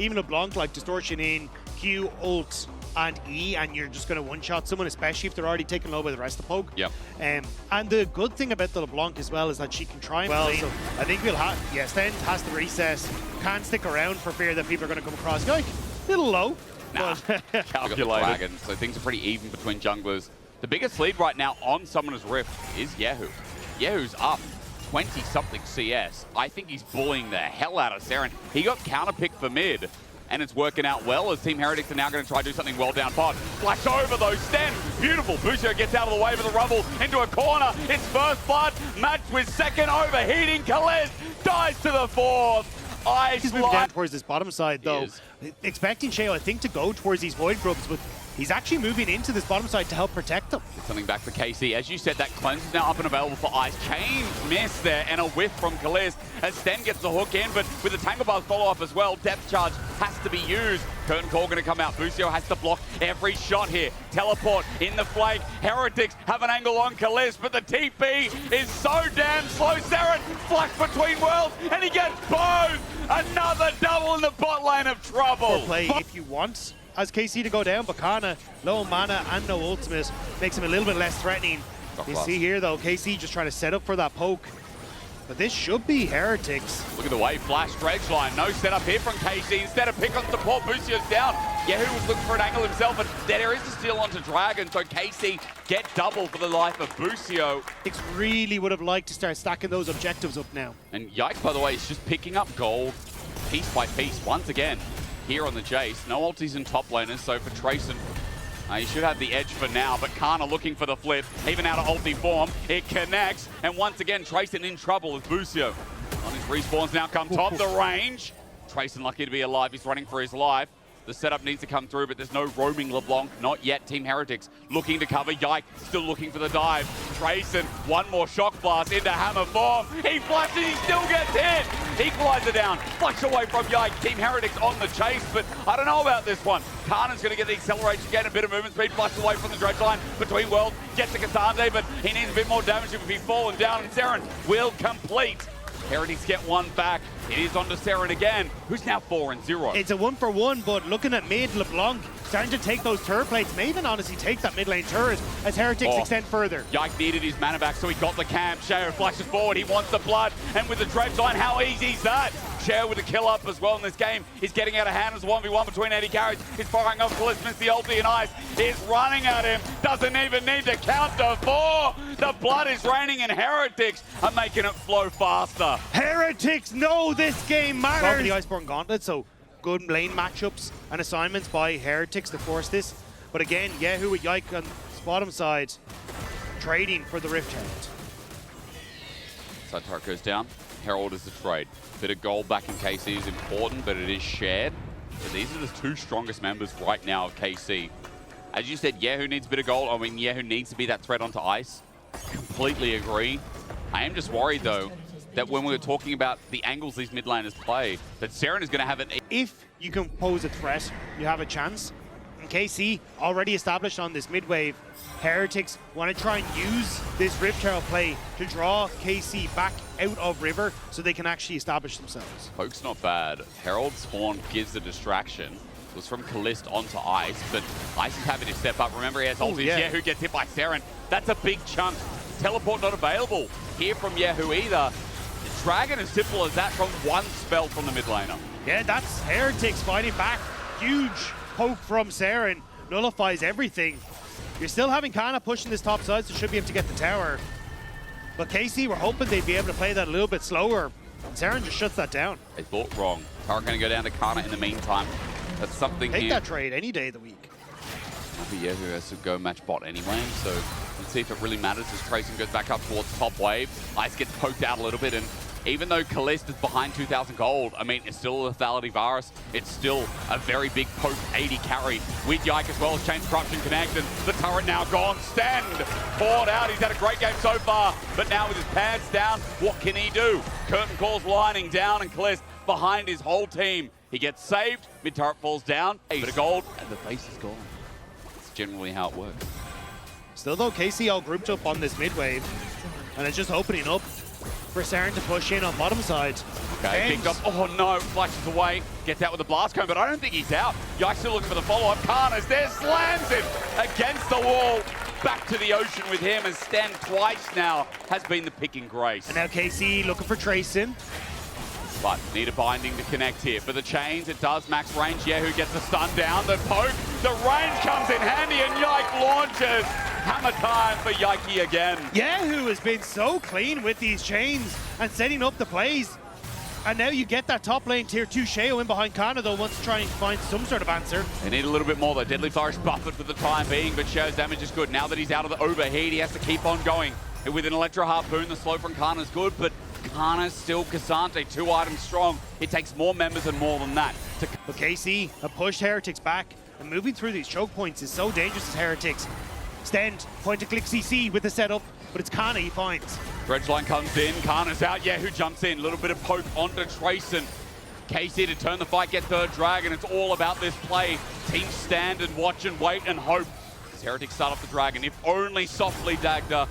even LeBlanc, like distortion in Q, ult, and E, and you're just going to one-shot someone, especially if they're already taken low by the rest of the poke. Yep. And the good thing about the LeBlanc as well is that she can try and play. So I think we'll have, yeah, Stend has to recess, can't stick around for fear that people are going to come across. Yike, a little low. Nah, calculated. So things are pretty even between junglers. The biggest lead right now on Summoner's Rift is Kyeahoo. Kyeahoo's up 20-something CS. I think he's bullying the hell out of Serin. He got counterpicked for mid, and it's working out well as Team Heretics are now going to try to do something well down bot. Flash over though, Stend, beautiful. Busio gets out of the way of the rubble into a corner. It's first blood, matched with second overheating. Caliste dies to the fourth. He's moving down towards this bottom side though. Expecting Sheo, I think, to go towards these void grubs, but he's actually moving into this bottom side to help protect them. Something back for KC. As you said, that cleanse is now up and available for Ice. Chain miss there and a whiff from Caliste as Stend gets the hook in, but with the Tangle Buzz follow-up as well, depth charge has to be used. Curtain Call going to come out. Busio has to block every shot here. Teleport in the flank. Heretics have an angle on Caliste, but the TP is so damn slow. Serin flash between worlds, and he gets both. Another double in the bot lane of trouble. Play if you want as KC to go down, but Canna, low mana and no ultimate, makes him a little bit less threatening. You see here though, KC just trying to set up for that poke. But this should be Heretics. Look at the way, flash dredge line. No setup here from KC. Instead of pick on support, Busio's down. Kyeahoo was looking for an angle himself, and there is a steal onto Dragon, so KC get double for the life of Busio. Heretics really would have liked to start stacking those objectives up now. And Yike, by the way, is just picking up gold piece by piece once again here on the Jace. No ultis in top laners, so for Tracyn, he should have the edge for now, but Canna looking for the flip, even out of ulti form. It connects, and once again, Tracyn in trouble as Busio on his respawns now come top the range. Tracyn lucky to be alive, he's running for his life. The setup needs to come through, but there's no roaming LeBlanc, not yet. Team Heretics looking to cover. Yike still looking for the dive. Tracyn, one more shock blast into hammer form. He flashes, he still gets hit. Equalizer down, flash away from Yike. Team Heretics on the chase, but I don't know about this one. Canna's going to get the acceleration, get a bit of movement speed, flash away from the dredge line between worlds. Gets to Cassandre, but he needs a bit more damage if he's fallen down, and Serin will complete. Heretics get one back. It is on to Serin again, who's now 4-0. It's a 1-for-1, but looking at mid, LeBlanc starting to take those turret plates. May even honestly take that mid lane turret as Heretics extend further. Yike needed his mana back, so he got the camp. Sheo flashes forward, he wants the blood, and with the dredge line, how easy is that? Sheo with a kill up as well in this game. He's getting out of hand as 1v1 between Eddie carries. He's firing off Caliste, missed the ulti, and Ice is running at him. Doesn't even need to count to 4. The blood is raining, and Heretics are making it flow faster. Heretics know this game matters. The Iceborne Gauntlet, so good lane matchups and assignments by Heretics to force this. But again, Kyeahoo with Yike on the bottom side, trading for the Rift Herald. Side turret goes down. Herald is the trade. Bit of gold back in KC is important, but it is shared. So these are the two strongest members right now of KC. As you said, Kyeahoo needs a bit of gold. I mean, Kyeahoo needs to be that threat onto Ice. Completely agree. I am just worried, though, that when we were talking about the angles these mid laners play, that Serin is going to have it. If you can pose a threat, you have a chance. And KC already established on this mid wave. Heretics want to try and use this Rift Herald play to draw KC back out of river so they can actually establish themselves. Poke's not bad. Herald's spawn gives the distraction. It was from Caliste onto Ice, but Ice is having to step up. Remember, he has ulti. Kyeahoo gets hit by Serin. That's a big chunk. Teleport not available here from Kyeahoo either. Dragon as simple as that from one spell from the mid laner. Yeah, that's Heretics fighting back. Huge poke from Serin. Nullifies everything. You're still having Canna pushing this top side, so should be able to get the tower. But KC were hoping they'd be able to play that a little bit slower. And Serin just shuts that down. They thought wrong. Tower going to go down to Canna in the meantime. That's something Take that trade any day of the week. Kyeahoo has to go match bot anyway, so let's see if it really matters as Tracyn goes back up towards top wave. Ice gets poked out a little bit, and even though Caliste is behind 2,000 gold, I mean, it's still a lethality virus. It's still a very big poke 80 carry with Yike as well as Chain Corruption Connect, and the turret now gone. Stend poured out. He's had a great game so far, but now with his pads down, what can he do? Curtain Call's lining down, and Caliste behind his whole team. He gets saved, mid turret falls down, a bit of gold, and the face is gone. That's generally how it works. Still though, KC all grouped up on this mid wave, and it's just opening up for Serin to push in on bottom side. Okay, picked up. Oh no, flashes away. Gets out with a blast cone, but I don't think he's out. Yike still looking for the follow-up. Canna's there, slams him against the wall. Back to the ocean with him, and Stend twice now has been the picking grace. And now KC looking for Tracyn. But need a binding to connect here. For the chains, it does max range. Kyeahoo gets the stun down. The poke, the range comes in handy, and Yike launches. Hammer time for Yike again. Kyeahoo has been so clean with these chains and setting up the plays. And now you get that top lane tier 2 Sheo in behind Canna, though, wants to try and find some sort of answer. They need a little bit more, though. Deadly Flourish buffered for the time being, but Sheo's damage is good. Now that he's out of the overheat, he has to keep on going. And with an Electro Harpoon, the slow from Canna's good, but Canna's still Cassante, 2 items strong. It takes more members and more than that. But KC have pushed Heretics back, and moving through these choke points is so dangerous as Heretics. Stend, point to click CC with the setup, but it's Canna he finds. Dredgeline comes in, Canna's out, Kyeahoo jumps in, a little bit of poke onto Tracyn. KC to turn the fight, get third dragon. It's all about this play. Team stand and watch and wait and hope. As Heretics start up the dragon, if only softly Dagda.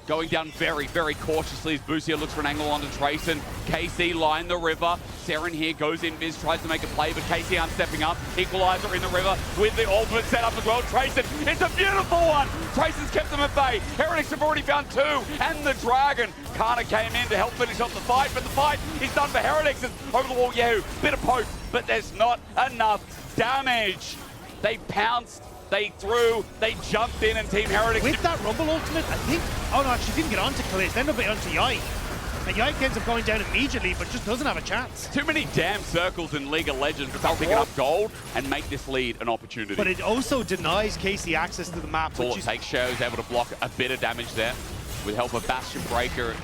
Going down very, very cautiously as Busio looks for an angle onto Tracyn. KC line the river. Serin here goes in, Viz tries to make a play, but KC aren't stepping up. Equalizer in the river with the ultimate set up as well. Tracyn, it's a beautiful one. Tracyn's kept them at bay. Heretics have already found 2, and the dragon. Canna came in to help finish off the fight, but the fight is done for Heretics. It's over the wall, Kyeahoo, bit of poke, but there's not enough damage. They pounced. They threw, they jumped in, and Team Heretics... With that Rumble ultimate, I think... Oh no, actually didn't get onto Caliste, ended up getting onto Yike. And Yike ends up going down immediately, but just doesn't have a chance. Too many damn circles in League of Legends, but they'll pick up gold and make this lead an opportunity. But it also denies KC access to the map. That's all it takes. Sheo's able to block a bit of damage there. With help of Bastion Breaker,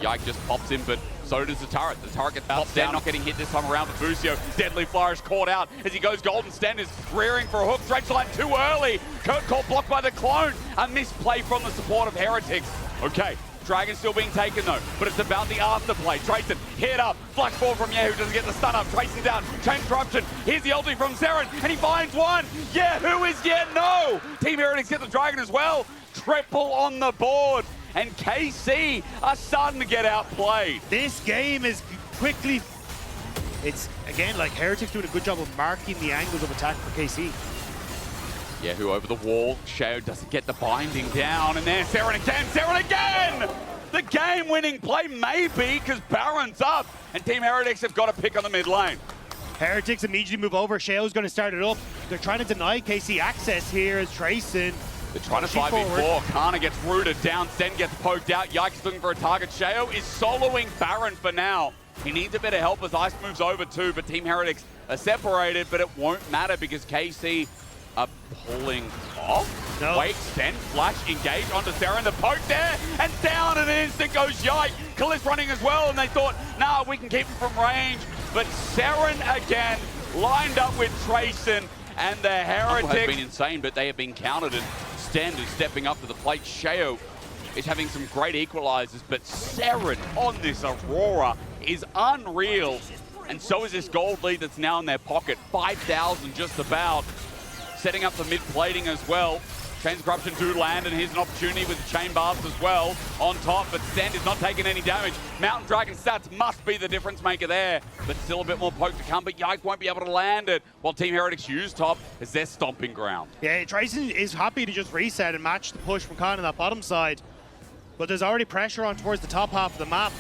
Yike just pops in, but so does the turret. The turret gets popped down, not getting hit this time around, but Busio, Deadly Flourish caught out as he goes golden. Stend is rearing for a hook. Dredgeline too early. Kurt Call blocked by the clone. A misplay from the support of Heretics. Okay, Dragon still being taken though, but it's about the afterplay. Tracyn, hit up, flash forward from Kyeahoo, doesn't get the stun up. Tracyn down, chain corruption. Here's the ulti from Serin, and he finds one. Kyeahoo is yet no. Team Heretics get the Dragon as well. Triple on the board. And KC are starting to get outplayed. This game is quickly... It's, again, like Heretics doing a good job of marking the angles of attack for KC. Kyeahoo over the wall. Sheo doesn't get the binding down. And there's Serin again. Serin again! The game-winning play maybe because Baron's up. And Team Heretics have got to pick on the mid lane. Heretics immediately move over. Sheo's going to start it up. They're trying to deny KC access here as Tracyn. They're trying to 5v4. Canna gets rooted down. Stend gets poked out. Yike's looking for a target. Sheo is soloing Baron for now. He needs a bit of help as Ice moves over too, but Team Heretics are separated, but it won't matter because KC are pulling off. No. Wait, Stend, flash, engage onto Serin. The poke there, and down in an instant goes Yike. Caliste running as well, and they thought, nah, we can keep him from range. But Serin again, lined up with Tracyn, and the Heretics have been insane, but they have been countered, and Stend is stepping up to the plate. Sheo is having some great equalizers, but Serin on this Aurora is unreal. And so is this gold lead that's now in their pocket. 5,000 just about. Setting up the mid-plating as well. Chains of Corruption do land, and here's an opportunity with the chain bars as well on top, but Stend is not taking any damage. Mountain Dragon stats must be the difference maker there, but still a bit more poke to come, but Yike won't be able to land it, while Team Heretics use top as their stomping ground. Yeah, Tracyn is happy to just reset and match the push from Canna on that bottom side, but there's already pressure on towards the top half of the map.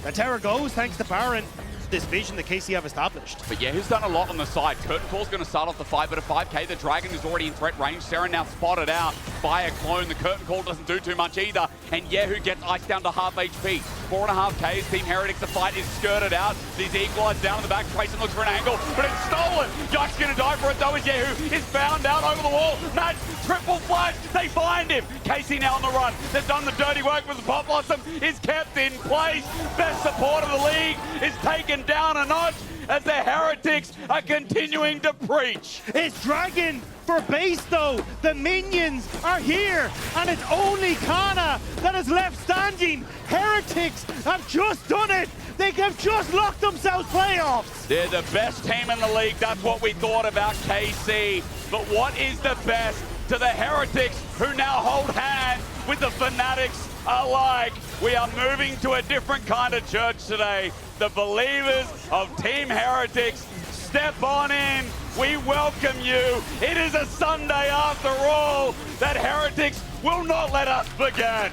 That tower goes thanks to Baron. This vision that KC have established. But yeah, who's done a lot on the side. Curtain Call's going to start off the fight, but at 5k, the Dragon is already in threat range. Serin now spotted out by a clone. The Curtain Call doesn't do too much either, and Kyeahoo gets iced down to half HP. 4.5ks, Team Heretics, the fight is skirted out. These equalize down in the back. Tracyn looks for an angle, but it's stolen. Yike's going to die for it though, as Kyeahoo is found out over the wall. Match, triple flash, they find him. KC now on the run. They've done the dirty work, but the Pop Blossom is kept in place. Best support of the league is taken down a notch as the Heretics are continuing to preach. It's Dragon for base though. The minions are here, and it's only Canna that is left standing. Heretics have just done it. They have just locked themselves playoffs. They're the best team in the league. That's what we thought about KC. But what is the best to the Heretics, who now hold hands with the Fanatics alike? We are moving to a different kind of church today. the believers of Team Heretics, step on in. We welcome you. It is a Sunday after all. That Heretics will not let us forget.